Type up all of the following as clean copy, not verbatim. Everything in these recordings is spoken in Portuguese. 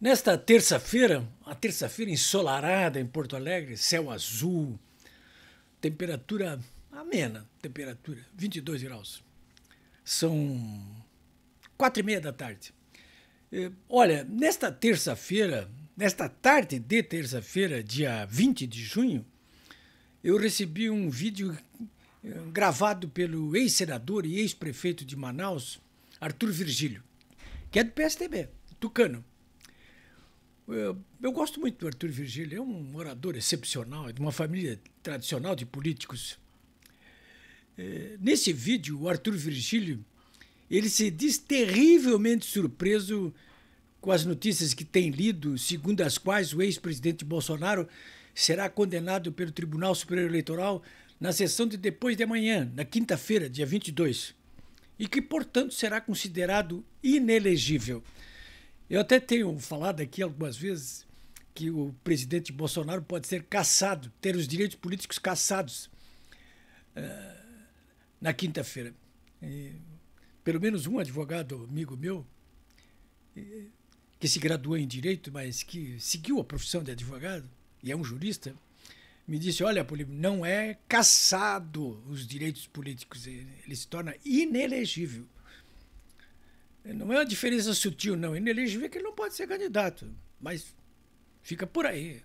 Nesta terça-feira, uma terça-feira ensolarada em Porto Alegre, céu azul, temperatura amena, temperatura 22 graus. São 4:30 da tarde. Olha, nesta terça-feira, nesta tarde de terça-feira, dia 20 de junho, eu recebi um vídeo gravado pelo ex-senador e ex-prefeito de Manaus, Arthur Virgílio, que é do PSDB, tucano. Eu gosto muito do Arthur Virgílio, é um orador excepcional, é de uma família tradicional de políticos. Nesse vídeo, o Arthur Virgílio, ele se diz terrivelmente surpreso com as notícias que tem lido, segundo as quais o ex-presidente Bolsonaro será condenado pelo Tribunal Superior Eleitoral na sessão de depois de amanhã, na quinta-feira, dia 22, e que, portanto, será considerado inelegível. Eu até tenho falado aqui algumas vezes que o presidente Bolsonaro pode ser cassado, ter os direitos políticos cassados na quinta-feira. Pelo menos um advogado amigo meu, que se graduou em Direito, mas que seguiu a profissão de advogado, e é um jurista, me disse, olha, Políbio, não é cassado os direitos políticos, ele se torna inelegível. Não é uma diferença sutil, não. Inelegível é que ele não pode ser candidato, mas fica por aí.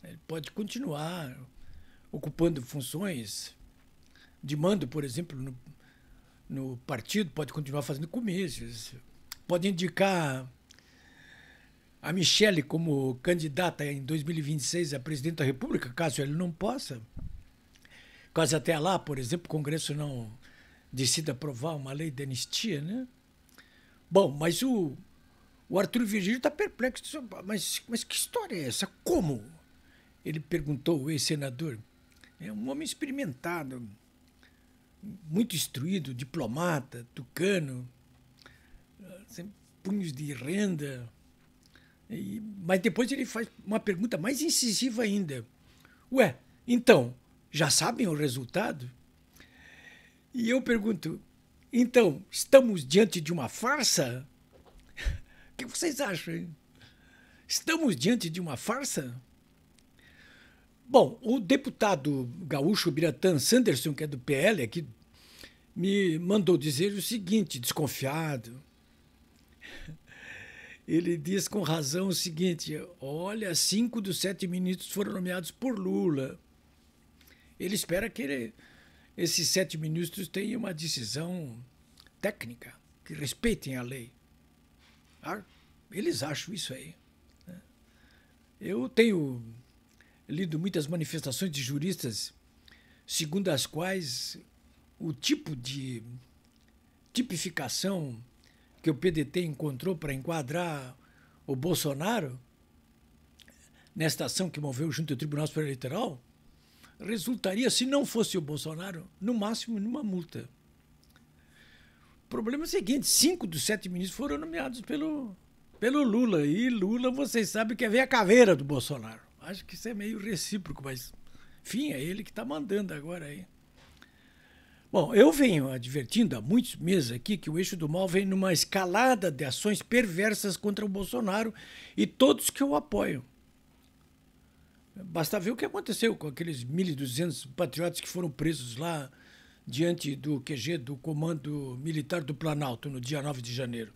Ele pode continuar ocupando funções de mando, por exemplo, no partido, pode continuar fazendo comícios, pode indicar a Michele como candidata em 2026 a presidente da República, caso ele não possa. Caso até lá, por exemplo, o Congresso não decida aprovar uma lei de anistia, né? Bom, mas o Arthur Virgílio está perplexo. Mas que história é essa? Como? Ele perguntou, o ex-senador. É um homem experimentado, muito instruído, diplomata, tucano, punhos de renda. Mas depois ele faz uma pergunta mais incisiva ainda. Ué, então, já sabem o resultado? E eu pergunto, então, estamos diante de uma farsa? O que vocês acham? Hein? Estamos diante de uma farsa? Bom, o deputado gaúcho Biratã Sanderson, que é do PL aqui, me mandou dizer o seguinte, desconfiado. Ele diz com razão o seguinte, olha, 5 dos 7 ministros foram nomeados por Lula. Ele espera que esses 7 ministros tenham uma decisão técnica, que respeitem a lei. Eles acham isso aí. Eu tenho lido muitas manifestações de juristas, segundo as quais o tipo de tipificação que o PDT encontrou para enquadrar o Bolsonaro nesta ação que moveu junto ao Tribunal Superior Eleitoral resultaria, se não fosse o Bolsonaro, no máximo numa multa. O problema é o seguinte, 5 dos 7 ministros foram nomeados pelo Lula. E Lula, vocês sabem que é ver a caveira do Bolsonaro. Acho que isso é meio recíproco, mas, enfim, é ele que está mandando agora aí. Bom, eu venho advertindo há muitos meses aqui que o Eixo do Mal vem numa escalada de ações perversas contra o Bolsonaro e todos que o apoiam. Basta ver o que aconteceu com aqueles 1.200 patriotas que foram presos lá diante do QG do Comando Militar do Planalto no dia 9 de janeiro.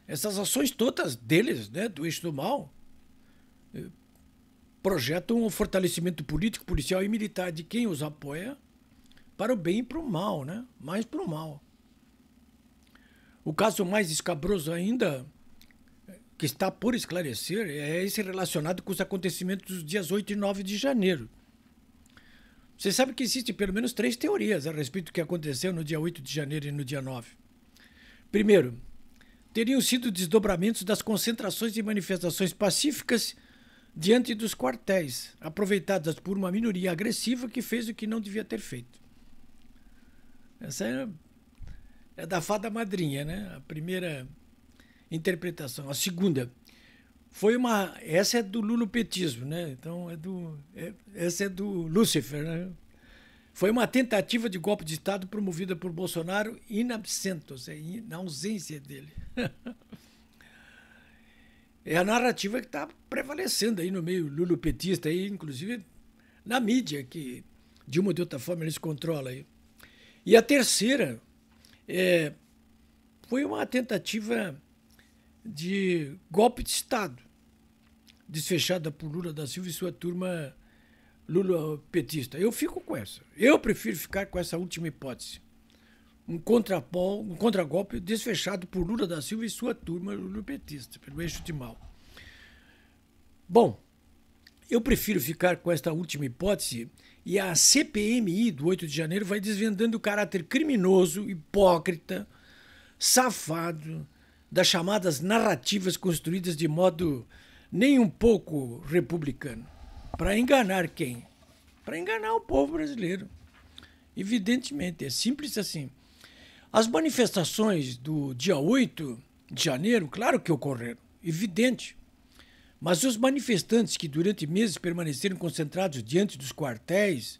Essas ações todas deles, né, do Eixo do Mal, projetam o fortalecimento político, policial e militar de quem os apoia para o bem e para o mal, né? Mais para o mal. O caso mais escabroso ainda, que está por esclarecer, é esse relacionado com os acontecimentos dos dias 8 e 9 de janeiro. Você sabe que existem pelo menos 3 teorias a respeito do que aconteceu no dia 8 de janeiro e no dia 9. Primeiro, teriam sido desdobramentos das concentrações e manifestações pacíficas diante dos quartéis, aproveitadas por uma minoria agressiva que fez o que não devia ter feito. Essa é da fada madrinha, né? A primeira interpretação. A segunda foi essa é do lulopetismo, né? Então essa é do Lúcifer, né? Foi uma tentativa de golpe de Estado promovida por Bolsonaro in absento, ou seja, na ausência dele. É a narrativa que está prevalecendo aí no meio lulopetista, aí, inclusive na mídia, que de uma ou de outra forma eles controlam aí. E a terceira foi uma tentativa de golpe de Estado, desfechada por Lula da Silva e sua turma lulopetista. Eu fico com essa. Eu prefiro ficar com essa última hipótese. Um contragolpe desfechado por Lula da Silva e sua turma lulopetista, pelo eixo de mal. Bom, eu prefiro ficar com esta última hipótese e a CPMI do 8 de janeiro vai desvendando o caráter criminoso, hipócrita, safado das chamadas narrativas construídas de modo nem um pouco republicano. Para enganar quem? Para enganar o povo brasileiro. Evidentemente, é simples assim. As manifestações do dia 8 de janeiro, claro que ocorreram, evidente. Mas os manifestantes que durante meses permaneceram concentrados diante dos quartéis,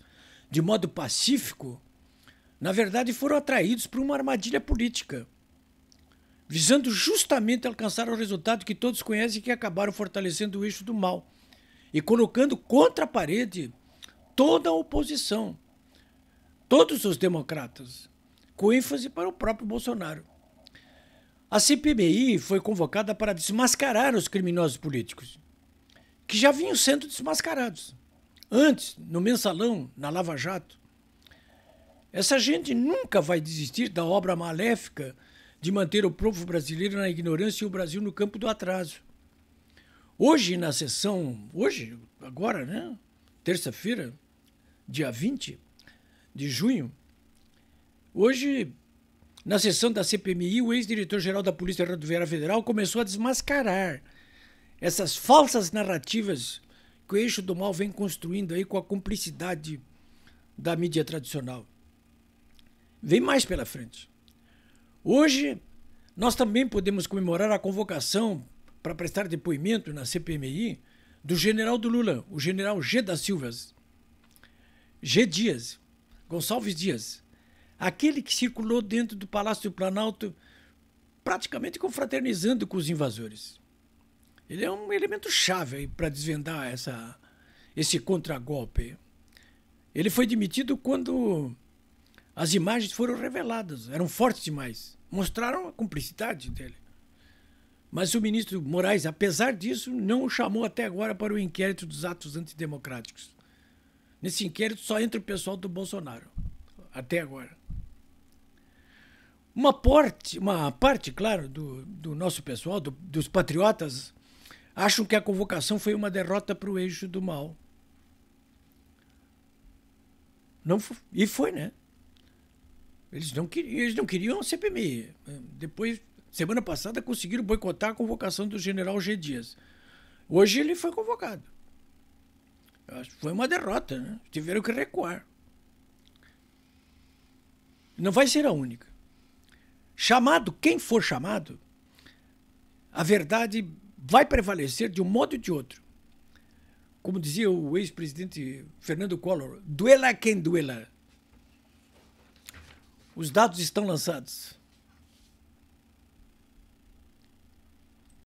de modo pacífico, na verdade foram atraídos por uma armadilha política, visando justamente alcançar o resultado que todos conhecem, que acabaram fortalecendo o eixo do mal e colocando contra a parede toda a oposição, todos os democratas, com ênfase para o próprio Bolsonaro. A CPMI foi convocada para desmascarar os criminosos políticos, que já vinham sendo desmascarados. Antes, no Mensalão, na Lava Jato. Essa gente nunca vai desistir da obra maléfica de manter o povo brasileiro na ignorância e o Brasil no campo do atraso. Hoje, na sessão, agora, né? Terça-feira, dia 20 de junho, hoje, na sessão da CPMI, o ex-diretor-geral da Polícia Rodoviária Federal começou a desmascarar essas falsas narrativas que o eixo do mal vem construindo aí com a cumplicidade da mídia tradicional. Vem mais pela frente. Hoje, nós também podemos comemorar a convocação para prestar depoimento na CPMI do general do Lula, o general G. da Silva, G. Dias, Gonçalves Dias, aquele que circulou dentro do Palácio do Planalto praticamente confraternizando com os invasores. Ele é um elemento chave para desvendar esse contragolpe. Ele foi demitido quando as imagens foram reveladas, eram fortes demais, mostraram a cumplicidade dele. Mas o ministro Moraes, apesar disso, não o chamou até agora para o inquérito dos atos antidemocráticos. Nesse inquérito só entra o pessoal do Bolsonaro, até agora. Uma parte, claro, do nosso pessoal, dos patriotas, acham que a convocação foi uma derrota para o eixo do mal. Não foi, e foi, né? Eles não queriam a CPMI. Depois, semana passada, conseguiram boicotar a convocação do general G. Dias. Hoje ele foi convocado. Foi uma derrota, né? Tiveram que recuar. Não vai ser a única. Chamado, quem for chamado, a verdade vai prevalecer de um modo ou de outro. Como dizia o ex-presidente Fernando Collor, duela quem duela. Os dados estão lançados.